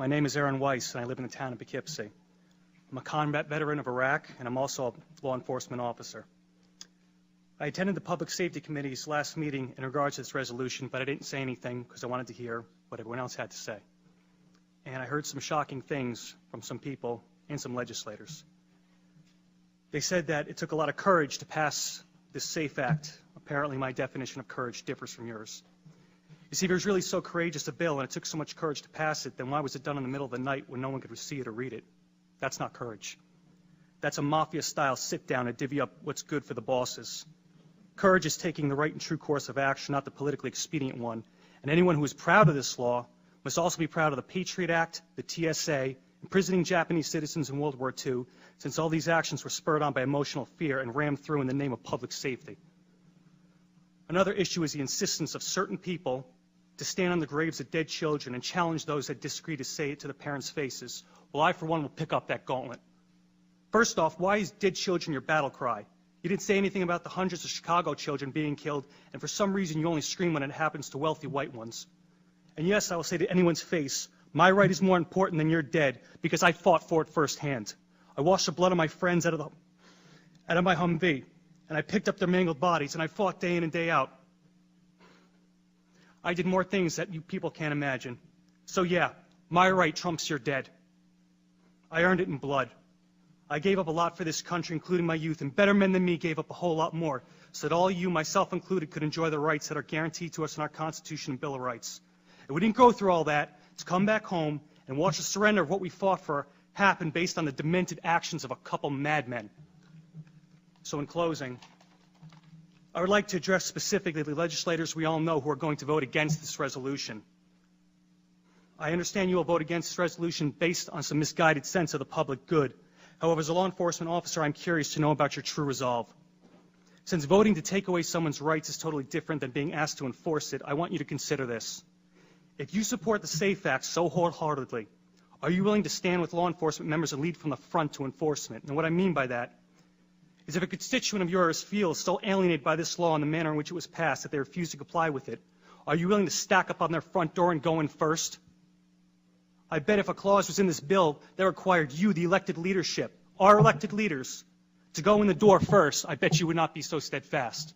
My name is Aaron Weiss, and I live in the town of Poughkeepsie. I'm a combat veteran of Iraq, and I'm also a law enforcement officer. I attended the Public Safety Committee's last meeting in regards to this resolution, but I didn't say anything because I wanted to hear what everyone else had to say. And I heard some shocking things from some people and some legislators. They said that it took a lot of courage to pass this SAFE Act. Apparently, my definition of courage differs from yours. You see, if it was really so courageous a bill and it took so much courage to pass it, then why was it done in the middle of the night when no one could see it or read it? That's not courage. That's a mafia-style sit-down to divvy up what's good for the bosses. Courage is taking the right and true course of action, not the politically expedient one. And anyone who is proud of this law must also be proud of the Patriot Act, the TSA, imprisoning Japanese citizens in World War II, since all these actions were spurred on by emotional fear and rammed through in the name of public safety. Another issue is the insistence of certain people to stand on the graves of dead children and challenge those that disagree to say it to the parents' faces. Well, I, for one, will pick up that gauntlet. First off, why is dead children your battle cry? You didn't say anything about the hundreds of Chicago children being killed, and for some reason you only scream when it happens to wealthy white ones. And yes, I will say to anyone's face, my right is more important than your dead, because I fought for it firsthand. I washed the blood of my friends out of my Humvee, and I picked up their mangled bodies, and I fought day in and day out. I did more things that you people can't imagine. So yeah, my right trumps your dead. I earned it in blood. I gave up a lot for this country, including my youth, and better men than me gave up a whole lot more, so that all you, myself included, could enjoy the rights that are guaranteed to us in our Constitution and Bill of Rights. And we didn't go through all that to come back home and watch the surrender of what we fought for happen based on the demented actions of a couple madmen. So in closing, I would like to address specifically the legislators we all know who are going to vote against this resolution. I understand you will vote against this resolution based on some misguided sense of the public good. However, as a law enforcement officer, I'm curious to know about your true resolve. Since voting to take away someone's rights is totally different than being asked to enforce it, I want you to consider this. If you support the SAFE Act so wholeheartedly, are you willing to stand with law enforcement members and lead from the front to enforcement? And what I mean by that is if a constituent of yours feels so alienated by this law and the manner in which it was passed that they refuse to comply with it, are you willing to stack up on their front door and go in first? I bet if a clause was in this bill that required you, the elected leadership, our elected leaders, to go in the door first, I bet you would not be so steadfast.